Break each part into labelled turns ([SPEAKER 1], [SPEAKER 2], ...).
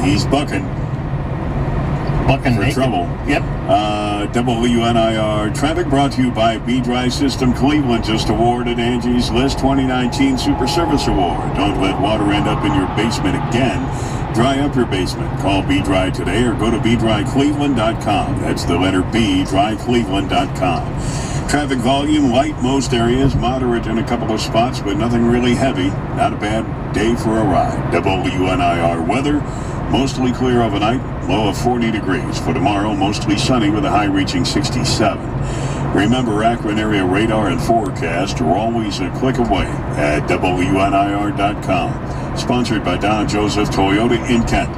[SPEAKER 1] He's bucking for
[SPEAKER 2] naked.
[SPEAKER 1] trouble.
[SPEAKER 2] Yep.
[SPEAKER 1] WNIR traffic brought to you by B-Dry System Cleveland, just awarded Angie's List 2019 Super Service Award. Don't let water end up in your basement again. Dry up your basement. Call B-Dry today or go to bdrycleveland.com. That's the letter B, drycleveland.com. Traffic volume light most areas, moderate in a couple of spots, but nothing really heavy. Not a bad day for a ride. WNIR weather, mostly clear overnight, low of 40 degrees. For tomorrow, mostly sunny with a high reaching 67. Remember, Akron area radar and forecast are always a click away at WNIR.com. Sponsored by Don Joseph Toyota in Kent.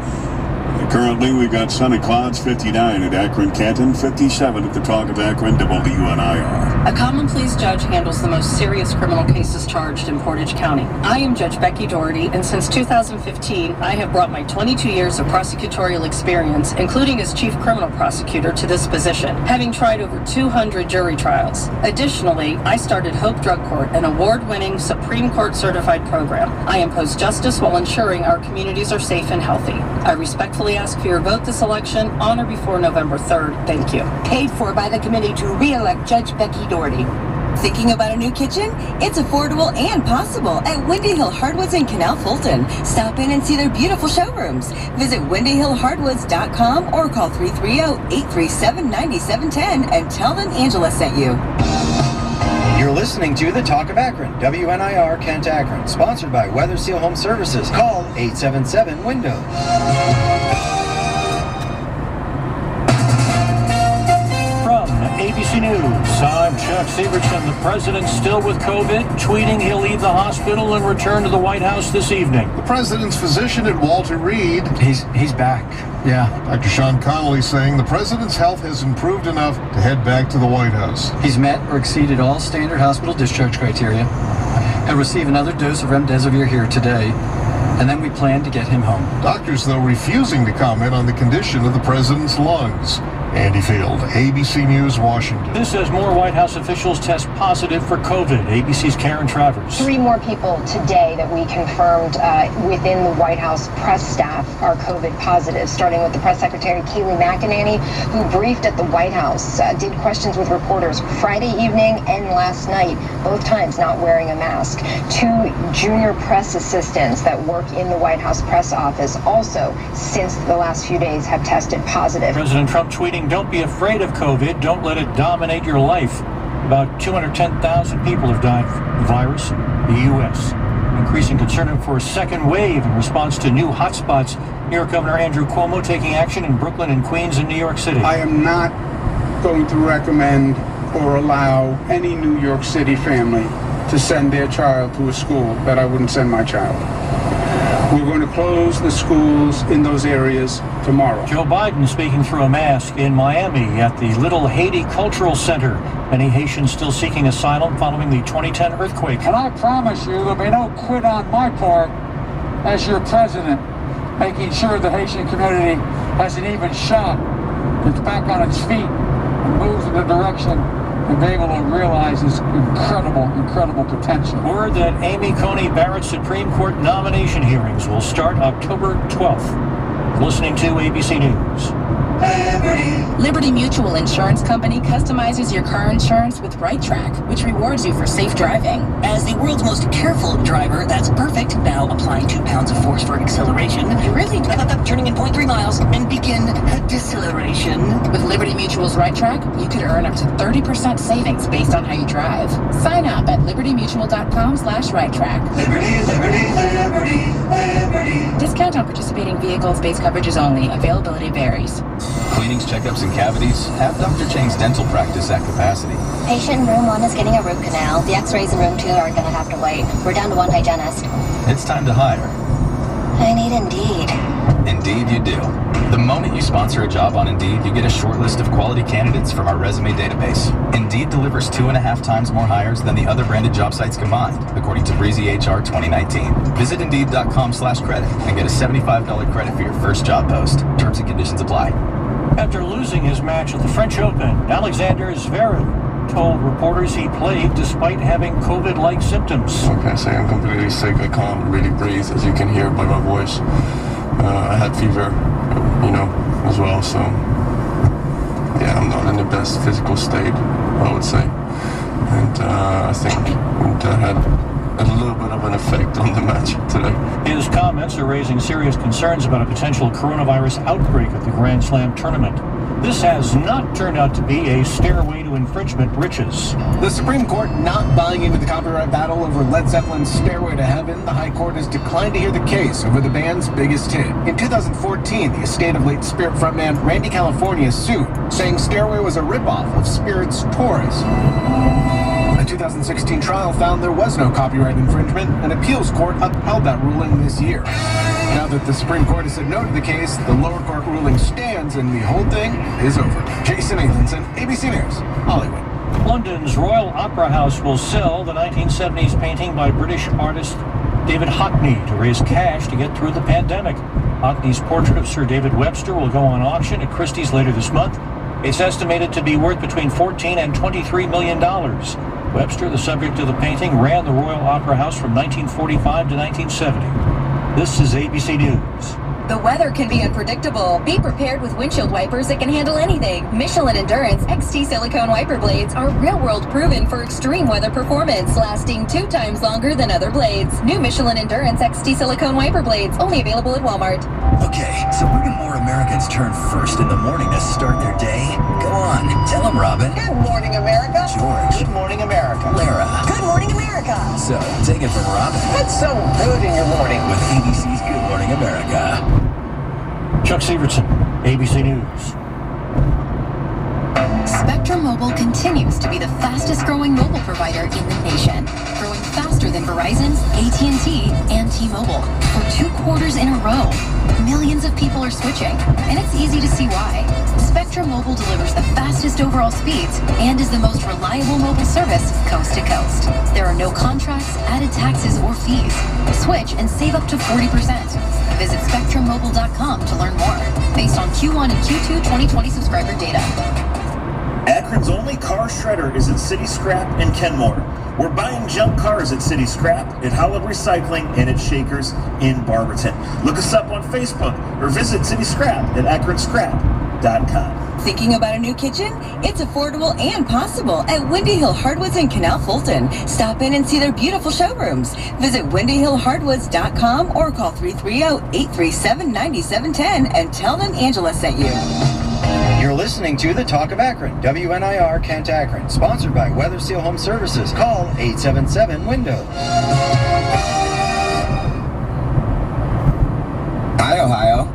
[SPEAKER 1] Currently, we've got sunny clouds, 59 at Akron, Canton, 57 at the Talk of Akron, WNIR.
[SPEAKER 3] A common pleas judge handles the most serious criminal cases charged in Portage County. I am Judge Becky Doherty, and since 2015, I have brought my 22 years of prosecutorial experience, including as chief criminal prosecutor, to this position, having tried over 200 jury trials. Additionally, I started Hope Drug Court, an award-winning Supreme Court certified program. I impose justice while ensuring our communities are safe and healthy. I respectfully ask for your vote this election on or before November 3rd. Thank you.
[SPEAKER 4] Paid for by the committee to re-elect Judge Becky Doherty. Thinking about a new kitchen? It's affordable and possible at Windy Hill Hardwoods in Canal Fulton. Stop in and see their beautiful showrooms. Visit windyhillhardwoods.com or call 330-837-9710 and tell them Angela sent you.
[SPEAKER 5] You're listening to The Talk of Akron, WNIR Kent Akron, sponsored by Weather Seal Home Services. Call 877-WINDOW.
[SPEAKER 2] ABC News, I'm Chuck Severson. The president's still with COVID, tweeting he'll leave the hospital and return to the White House this evening.
[SPEAKER 6] The president's physician at Walter Reed.
[SPEAKER 5] He's back. Yeah.
[SPEAKER 6] Dr. Sean Connolly saying the president's health has improved enough to head back to the White House.
[SPEAKER 7] He's met or exceeded all standard hospital discharge criteria. He'll receive another dose of remdesivir here today, and then we plan to get him home.
[SPEAKER 6] Doctors, though, refusing to comment on the condition of the president's lungs. Andy Field, ABC News, Washington.
[SPEAKER 2] This as more White House officials test positive for COVID. ABC's Karen Travers.
[SPEAKER 8] 3 more people today that we confirmed within the White House press staff are COVID positive, starting with the press secretary, Kayleigh McEnany, who briefed at the White House, did questions with reporters Friday evening and last night, both times not wearing a mask. 2 junior press assistants that work in the White House press office also, since the last few days, have tested positive.
[SPEAKER 2] President Trump tweeting, "Don't be afraid of COVID. Don't let it dominate your life." About 210,000 people have died from the virus in the U.S. Increasing concern for a second wave in response to new hotspots. New York Governor Andrew Cuomo taking action in Brooklyn and Queens and New York City.
[SPEAKER 9] I am not going to recommend or allow any New York City family to send their child to a school that I wouldn't send my child. We're going to close the schools in those areas tomorrow.
[SPEAKER 2] Joe Biden speaking through a mask in Miami at the Little Haiti Cultural Center. Many Haitians still seeking asylum following the 2010 earthquake.
[SPEAKER 10] And I promise you there'll be no quit on my part as your president, making sure the Haitian community has an even shot, gets back on its feet, and moves in the direction and be able to realize this incredible potential.
[SPEAKER 2] Word that Amy Coney Barrett's Supreme Court nomination hearings will start October 12th. Listening to ABC News.
[SPEAKER 11] Liberty Mutual Insurance Company customizes your car insurance with Right Track, which rewards you for safe driving.
[SPEAKER 12] As the world's most careful driver, that's perfect. Now applying 2 pounds of force for acceleration. You really turning in 0.3 miles and begin deceleration.
[SPEAKER 11] With Liberty Mutual's Right Track, you could earn up to 30% savings based on how you drive. Sign up at libertymutual.com/righttrack.
[SPEAKER 12] Liberty, liberty, liberty, liberty.
[SPEAKER 11] Discount on participating vehicles, base coverages only. Availability varies.
[SPEAKER 13] Cleanings, checkups, and cavities? Have Dr. Chang's dental practice at capacity.
[SPEAKER 14] Patient in room 1 is getting a root canal. The x-rays in room 2 aren't going to have to wait. We're down to 1 hygienist.
[SPEAKER 13] It's time to hire.
[SPEAKER 14] I need Indeed.
[SPEAKER 13] Indeed you do. The moment you sponsor a job on Indeed, you get a short list of quality candidates from our resume database. Indeed delivers 2.5 times more hires than the other branded job sites combined, according to Breezy HR 2019. Visit Indeed.com/credit and get a $75 credit for your first job post. Terms and conditions apply.
[SPEAKER 2] After losing his match at the French Open, Alexander Zverev told reporters he played despite having COVID-like symptoms.
[SPEAKER 15] What can I say? I'm completely sick. I can't really breathe, as you can hear by my voice. I had fever, as well. So, yeah, I'm not in the best physical state, I would say. And I think that had a little bit of an effect on the match today.
[SPEAKER 2] His comments are raising serious concerns about a potential coronavirus outbreak at the Grand Slam tournament. This has not turned out to be a stairway to infringement riches.
[SPEAKER 16] The Supreme Court not buying into the copyright battle over Led Zeppelin's Stairway to Heaven, the High Court has declined to hear the case over the band's biggest hit. In 2014, the estate of late Spirit frontman Randy California sued, saying Stairway was a ripoff of Spirit's Taurus. A 2016 trial found there was no copyright infringement. An appeals court upheld that ruling this year. Now that the Supreme Court has said no to the case, the lower court ruling stands and the whole thing is over. Jason Nathanson, ABC News, Hollywood.
[SPEAKER 2] London's Royal Opera House will sell the 1970s painting by British artist David Hockney to raise cash to get through the pandemic. Hockney's portrait of Sir David Webster will go on auction at Christie's later this month. It's estimated to be worth between $14 and $23 million. Webster, the subject of the painting, ran the Royal Opera House from 1945 to 1970. This is ABC News.
[SPEAKER 17] The weather can be unpredictable. Be prepared with windshield wipers that can handle anything. Michelin Endurance XT silicone wiper blades are real-world proven for extreme weather performance, lasting 2 times longer than other blades. New Michelin Endurance XT silicone wiper blades, only available at Walmart.
[SPEAKER 18] Okay, so where do more Americans turn first in the morning to start their day? Go on, tell them, Robin.
[SPEAKER 19] Good morning, America.
[SPEAKER 18] George.
[SPEAKER 19] Good morning, America.
[SPEAKER 18] Lara.
[SPEAKER 19] Good morning, America.
[SPEAKER 18] So, take it from Robin.
[SPEAKER 19] What's so good in your morning?
[SPEAKER 18] With ABC's Good Morning America.
[SPEAKER 2] Chuck Severson, ABC News.
[SPEAKER 20] Spectrum Mobile continues to be the fastest growing mobile provider in the nation, growing faster than Verizon's, AT&T, and T-Mobile for 2 quarters in a row. Millions of people are switching, and it's easy to see why. Spectrum Mobile delivers the fastest overall speeds and is the most reliable mobile service coast to coast. There are no contracts, added taxes, or fees. Switch and save up to 40%. Visit SpectrumMobile.com to learn more, based on Q1 and Q2 2020 subscriber data.
[SPEAKER 21] Akron's only car shredder is at City Scrap in Kenmore. We're buying junk cars at City Scrap, at Howland Recycling, and at Shakers in Barberton. Look us up on Facebook or visit City Scrap at akronscrap.com.
[SPEAKER 4] Thinking about a new kitchen? It's affordable and possible at Windy Hill Hardwoods in Canal Fulton. Stop in and see their beautiful showrooms. Visit windyhillhardwoods.com or call 330-837-9710 and tell them Angela sent you.
[SPEAKER 5] You're listening to The Talk of Akron, WNIR Kent Akron, sponsored by Weather Seal Home Services. Call 877-WINDOW.
[SPEAKER 22] Hi, Ohio.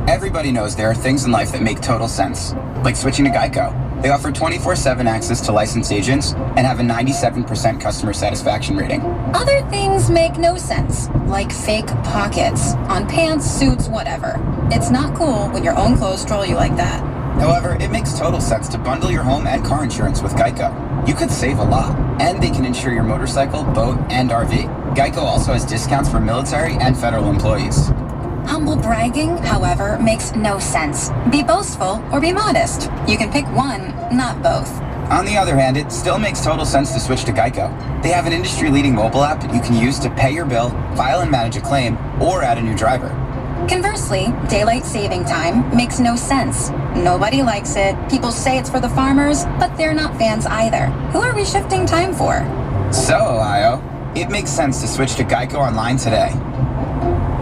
[SPEAKER 22] Everybody knows there are things in life that make total sense, like switching to Geico. They offer 24/7 access to licensed agents and have a 97% customer satisfaction rating.
[SPEAKER 11] Other things make no sense, like fake pockets on pants, suits, whatever. It's not cool when your own clothes troll you like that.
[SPEAKER 22] However, it makes total sense to bundle your home and car insurance with Geico. You could save a lot, and they can insure your motorcycle, boat, and RV. Geico also has discounts for military and federal employees.
[SPEAKER 11] Humble bragging, however, makes no sense. Be boastful or be modest. You can pick one, not both.
[SPEAKER 22] On the other hand, it still makes total sense to switch to Geico. They have an industry-leading mobile app that you can use to pay your bill, file and manage a claim, or add a new driver.
[SPEAKER 11] Conversely, daylight saving time makes no sense. Nobody likes it. People say it's for the farmers, but they're not fans either. Who are we shifting time for?
[SPEAKER 22] So, Ohio, it makes sense to switch to Geico online today.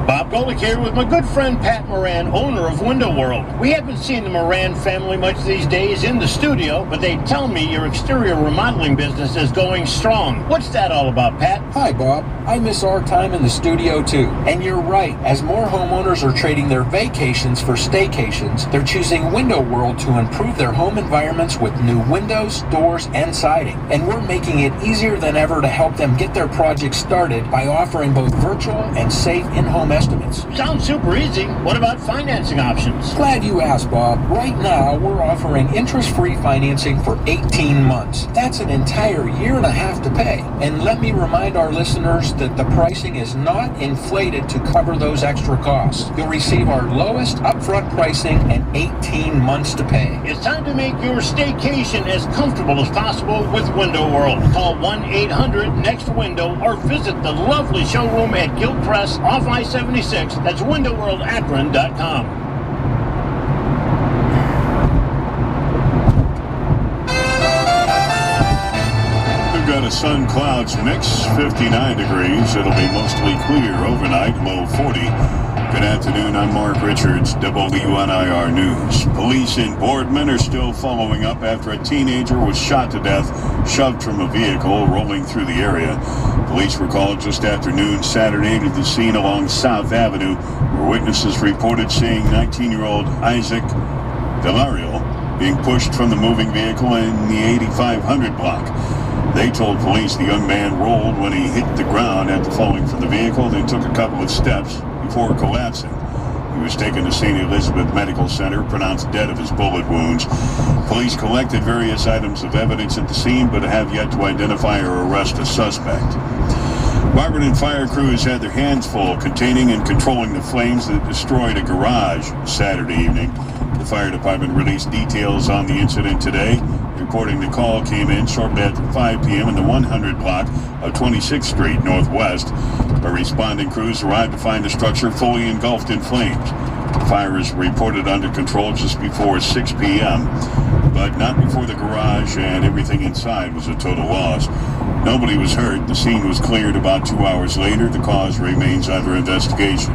[SPEAKER 23] Bob Golick here with my good friend Pat Moran, owner of Window World. We haven't seen the Moran family much these days in the studio, but they tell me your exterior remodeling business is going strong. What's that all about, Pat?
[SPEAKER 24] Hi, Bob. I miss our time in the studio, too. And you're right. As more homeowners are trading their vacations for staycations, they're choosing Window World to improve their home environments with new windows, doors, and siding. And we're making it easier than ever to help them get their projects started by offering both virtual and safe in-home estimates.
[SPEAKER 23] Sounds super easy. What about financing options?
[SPEAKER 24] Glad you asked, Bob. Right now, we're offering interest-free financing for 18 months. That's an entire year and a half to pay. And let me remind our listeners that the pricing is not inflated to cover those extra costs. You'll receive our lowest upfront pricing and 18 months to pay.
[SPEAKER 23] It's time to make your staycation as comfortable as possible with Window World. Call 1-800-NEXT-WINDOW or visit the lovely showroom at Gilcrest off I-75 76. That's windowworldakron.com.
[SPEAKER 1] We've got a sun-clouds mix, 59 degrees. It'll be mostly clear overnight, low 40. Good afternoon, I'm Mark Richards, WNIR News. Police in Boardman are still following up after a teenager was shot to death, shoved from a vehicle rolling through the area. Police were called just after noon Saturday to the scene along South Avenue, where witnesses reported seeing 19-year-old Isaac Delario being pushed from the moving vehicle in the 8500 block. They told police the young man rolled when he hit the ground after falling from the vehicle, then took a couple of steps before collapsing. He was taken to St. Elizabeth Medical Center, pronounced dead of his bullet wounds. Police collected various items of evidence at the scene, but have yet to identify or arrest a suspect. Barberton fire crews had their hands full containing and controlling the flames that destroyed a garage Saturday evening. The fire department released details on the incident today, reporting the call came in shortly after 5 p.m. in the 100 block of 26th Street Northwest, where responding crews arrived to find the structure fully engulfed in flames. The fire is reported under control just before 6 p.m., but not before the garage and everything inside was a total loss. Nobody was hurt. The scene was cleared about 2 hours later. The cause remains under investigation.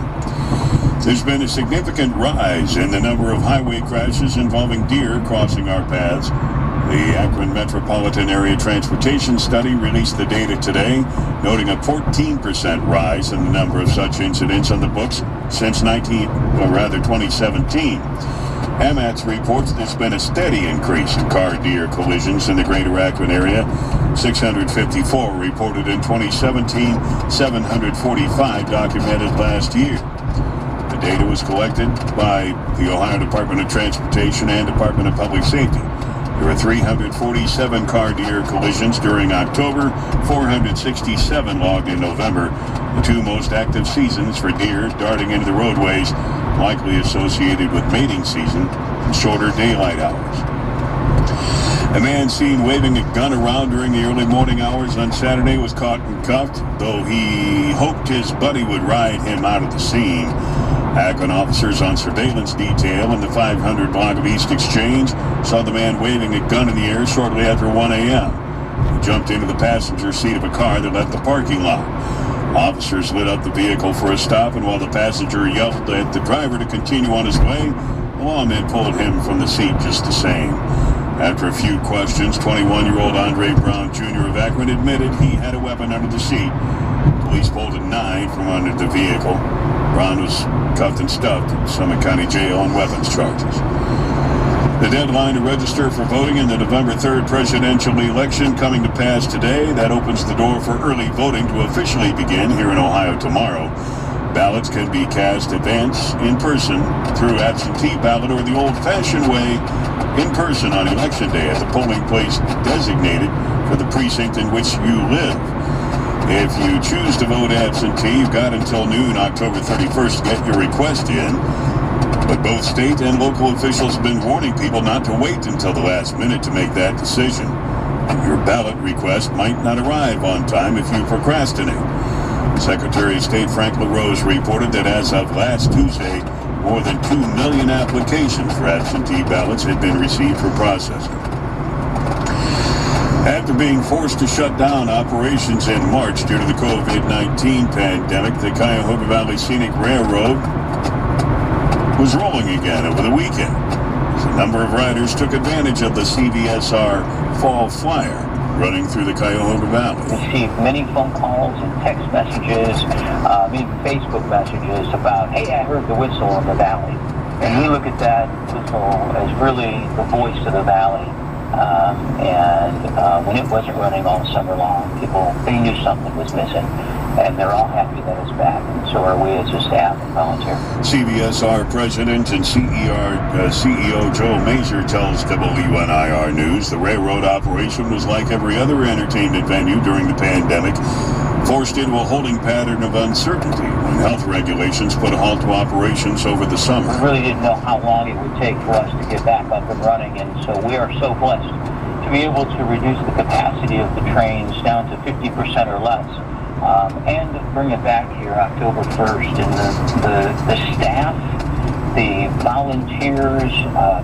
[SPEAKER 1] There's been a significant rise in the number of highway crashes involving deer crossing our paths. The Akron Metropolitan Area Transportation Study released the data today, noting a 14% rise in the number of such incidents on the books since 2017. AMATS reports there's been a steady increase in car-deer collisions in the greater Akron area. 654 reported in 2017, 745 documented last year. The data was collected by the Ohio Department of Transportation and Department of Public Safety. There were 347 car-deer collisions during October, 467 logged in November, the two most active seasons for deer darting into the roadways, likely associated with mating season and shorter daylight hours. A man seen waving a gun around during the early morning hours on Saturday was caught and cuffed, though he hoped his buddy would ride him out of the scene. Akron officers on surveillance detail in the 500 block of East Exchange saw the man waving a gun in the air shortly after 1 a.m. He jumped into the passenger seat of a car that left the parking lot. Officers lit up the vehicle for a stop, and while the passenger yelled at the driver to continue on his way, the lawman pulled him from the seat just the same. After a few questions, 21-year-old Andre Brown Jr. of Akron admitted he had a weapon under the seat. Police pulled a 9 from under the vehicle. Brown was cuffed and stuffed at Summit County Jail on weapons charges. The deadline to register for voting in the November 3rd presidential election coming to pass today. That opens the door for early voting to officially begin here in Ohio tomorrow. Ballots can be cast advance in person through absentee ballot or the old-fashioned way in person on Election Day at the polling place designated for the precinct in which you live. If you choose to vote absentee, you've got until noon October 31st to get your request in. But both state and local officials have been warning people not to wait until the last minute to make that decision. Your ballot request might not arrive on time if you procrastinate. Secretary of State Frank LaRose reported that as of last Tuesday, more than 2 million applications for absentee ballots had been received for processing. After being forced to shut down operations in March due to the COVID-19 pandemic, the Cuyahoga Valley Scenic Railroad was rolling again over the weekend, as a number of riders took advantage of the CVSR Fall Flyer running through the Cuyahoga Valley.
[SPEAKER 3] Received many phone calls and text messages, even Facebook messages about, hey, I heard the whistle in the valley. And we look at that whistle as really the voice of the valley. When it wasn't running all summer long, they knew something was missing. And they're all happy that it's back, and so are we as a staff and volunteer.
[SPEAKER 1] CVSR President and CEO Joe Mazur tells WNIR News the railroad operation was like every other entertainment venue during the pandemic, forced into a holding pattern of uncertainty when health regulations put a halt to operations over the summer.
[SPEAKER 3] We really didn't know how long it would take for us to get back up and running, and so we are so blessed to be able to reduce the capacity of the trains down to 50% or less. and bring it back here October 1st. And the staff, the volunteers,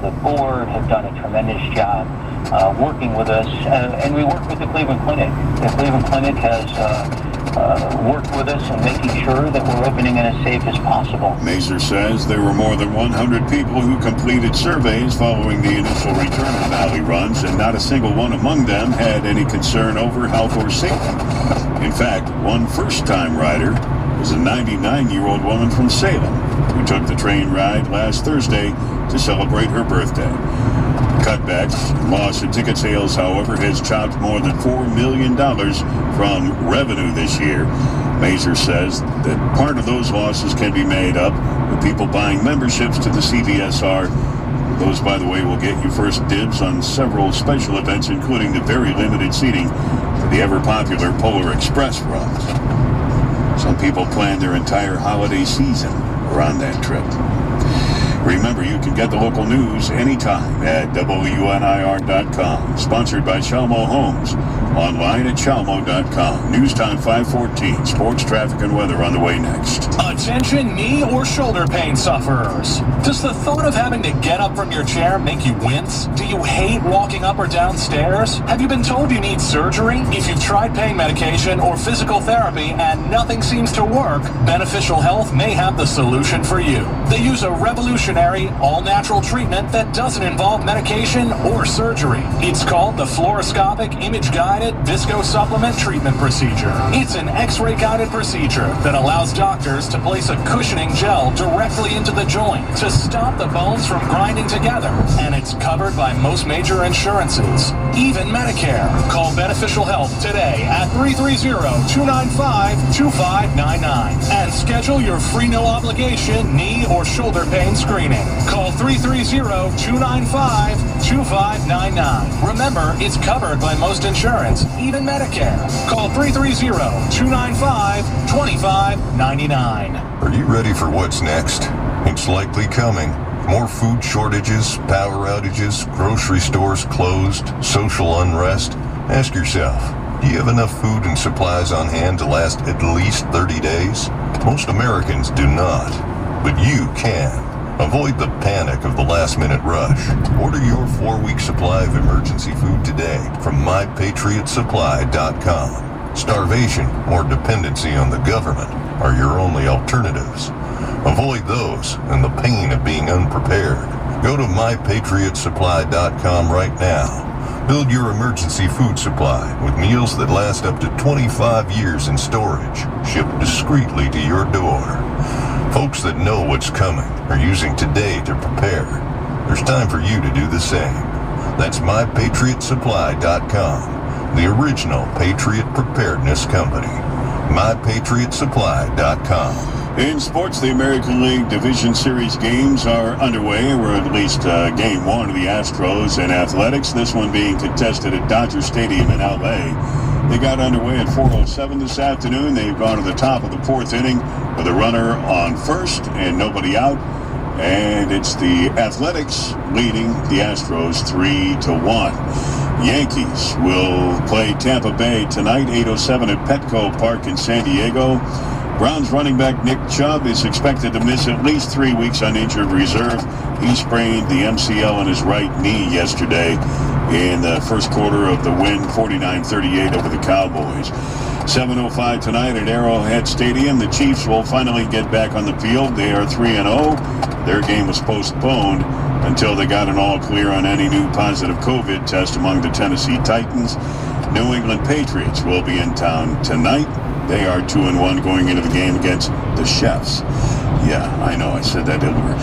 [SPEAKER 3] the board have done a tremendous job working with us, and we work with the Cleveland Clinic. The Cleveland Clinic has worked with us in making sure that we're opening it as safe as possible.
[SPEAKER 1] Mazur says there were more than 100 people who completed surveys following the initial return of Valley runs, and not a single one among them had any concern over health or safety. In fact, one first-time rider was a 99-year-old woman from Salem who took the train ride last Thursday to celebrate her birthday. Cutbacks, loss in ticket sales, however, has chopped more than $4 million from revenue this year. Mazur says that part of those losses can be made up with people buying memberships to the CVSR. Those, by the way, will get you first dibs on several special events, including the very limited seating for the ever-popular Polar Express runs. Some people plan their entire holiday season around that trip. Remember, you can get the local news anytime at WNIR.com. Sponsored by Chalmo Homes. Online at Chalmo.com. News time 5:14. Sports, traffic, and weather on the way next.
[SPEAKER 6] Attention knee or shoulder pain sufferers. Does the thought of having to get up from your chair make you wince? Do you hate walking up or down stairs? Have you been told you need surgery? If you've tried pain medication or physical therapy and nothing seems to work, Beneficial Health may have the solution for you. They use a revolutionary, all-natural treatment that doesn't involve medication or surgery. It's called the fluoroscopic image-guided viscosupplement treatment procedure. It's an X-ray guided procedure that allows doctors to place a cushioning gel directly into the joint to stop the bones from grinding together. And it's covered by most major insurances, even Medicare. Call Beneficial Health today at 330-295-2599 and schedule your free no-obligation knee or shoulder pain screening. Call 330-295-2599. Remember, it's covered by most insurance, even Medicare. Call 330-295-2599.
[SPEAKER 7] Are you ready for what's next? It's likely coming. More food shortages, power outages, grocery stores closed, social unrest. Ask yourself, do you have enough food and supplies on hand to last at least 30 days? Most Americans do not, but you can. Avoid the panic of the last-minute rush. Order your 4-week supply of emergency food today from MyPatriotSupply.com. Starvation or dependency on the government are your only alternatives. Avoid those and the pain of being unprepared. Go to MyPatriotSupply.com right now. Build your emergency food supply with meals that last up to 25 years in storage, shipped discreetly to your door. Folks that know what's coming are using today to prepare. There's time for you to do the same. That's MyPatriotSupply.com, the original Patriot Preparedness Company. MyPatriotSupply.com.
[SPEAKER 1] In sports, the American League Division Series games are underway, or at least game one of the Astros and Athletics, this one being contested at Dodger Stadium in L.A. They got underway at 4:07 this afternoon. They've gone to the top of the fourth inning with a runner on first and nobody out. And it's the Athletics leading the Astros 3-1. Yankees will play Tampa Bay tonight, 8:07 at Petco Park in San Diego. Browns running back Nick Chubb is expected to miss at least 3 weeks on injured reserve. He sprained the MCL in his right knee yesterday in the first quarter of the win, 49-38 over the Cowboys. 7:05 tonight at Arrowhead Stadium. The Chiefs will finally get back on the field. They are 3-0. Their game was postponed until they got an all-clear on any new positive COVID test among the Tennessee Titans. New England Patriots will be in town tonight. They are 2-1 going into the game against the Chefs. Yeah, I know, I said that earlier.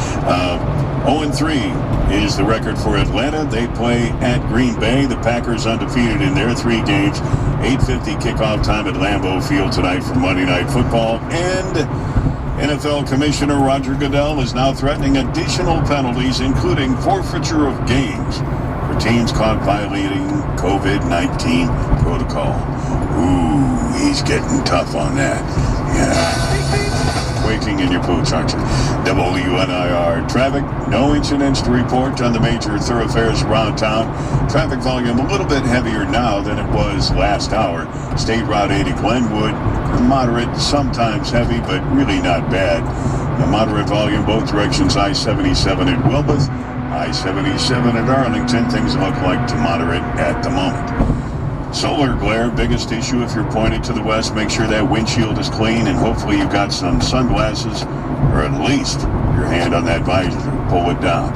[SPEAKER 1] 0-3 is the record for Atlanta. They play at Green Bay. The Packers undefeated in their 3 games. 8:50 kickoff time at Lambeau Field tonight for Monday Night Football. And NFL Commissioner Roger Goodell is now threatening additional penalties, including forfeiture of games for teams caught violating COVID-19 protocol. Ooh, he's getting tough on that. Yeah. Waking in your boots, aren't you? WNIR traffic. No incidents to report on the major thoroughfares around town. Traffic volume a little bit heavier now than it was last hour. State Route 80 Glenwood, moderate, sometimes heavy, but really not bad. A moderate volume both directions. I-77 at Wilbeth, I-77 at Arlington. Things look like to moderate at the moment. Solar glare, biggest issue if you're pointed to the west. Make sure that windshield is clean, and hopefully you've got some sunglasses, or at least your hand on that visor. Pull it down.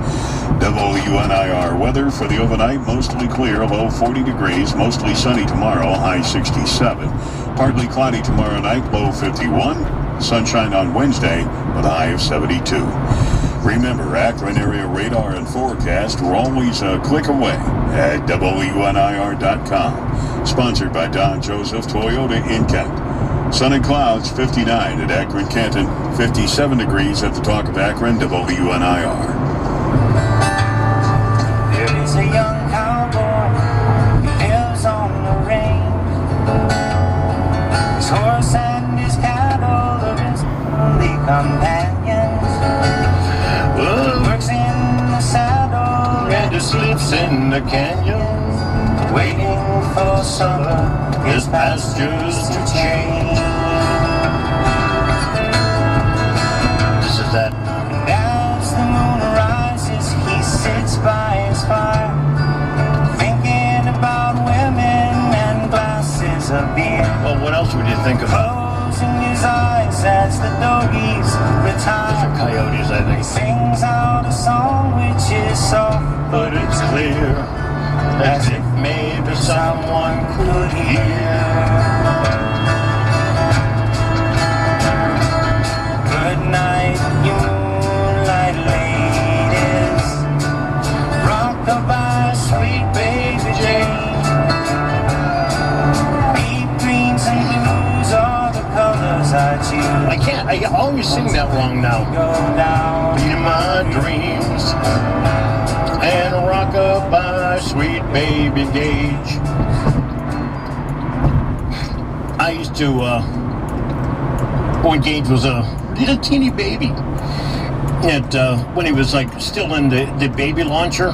[SPEAKER 1] WNIR weather for the overnight, mostly clear, low 40 degrees, mostly sunny tomorrow, high 67. Partly cloudy tomorrow night, low 51. Sunshine on Wednesday with a high of 72. Remember, Akron area radar and forecast, we're always a click away at WNIR.com. Sponsored by Don Joseph Toyota in Kent. Sun and clouds, 59 at Akron, Canton, 57 degrees at the Talk of Akron, WNIR.
[SPEAKER 8] There is a young cowboy who lives on the range. His horse and his cattle are his only companions. He works in the saddle and he sleeps in the canyon, waiting for summer, his pastures to change. This is that. And as the moon rises, he sits by his fire, thinking about women and glasses of beer.
[SPEAKER 23] Well, what else would you think about?
[SPEAKER 8] Closing his eyes as the doggies retire.
[SPEAKER 23] Those are coyotes, I think.
[SPEAKER 8] He sings out a song which is soft,
[SPEAKER 23] But it's clear, as if maybe someone could hear.
[SPEAKER 8] Good night, you moonlight ladies. Rock-a-bye, sweet baby Jane. Deep greens and blues are the colors I choose.
[SPEAKER 23] I always sing that wrong now.
[SPEAKER 8] Go down
[SPEAKER 23] In my dreams, and rock-a-bye, sweet baby Gage. I used to, when Gage was a little teeny baby, when he was like still in the baby launcher.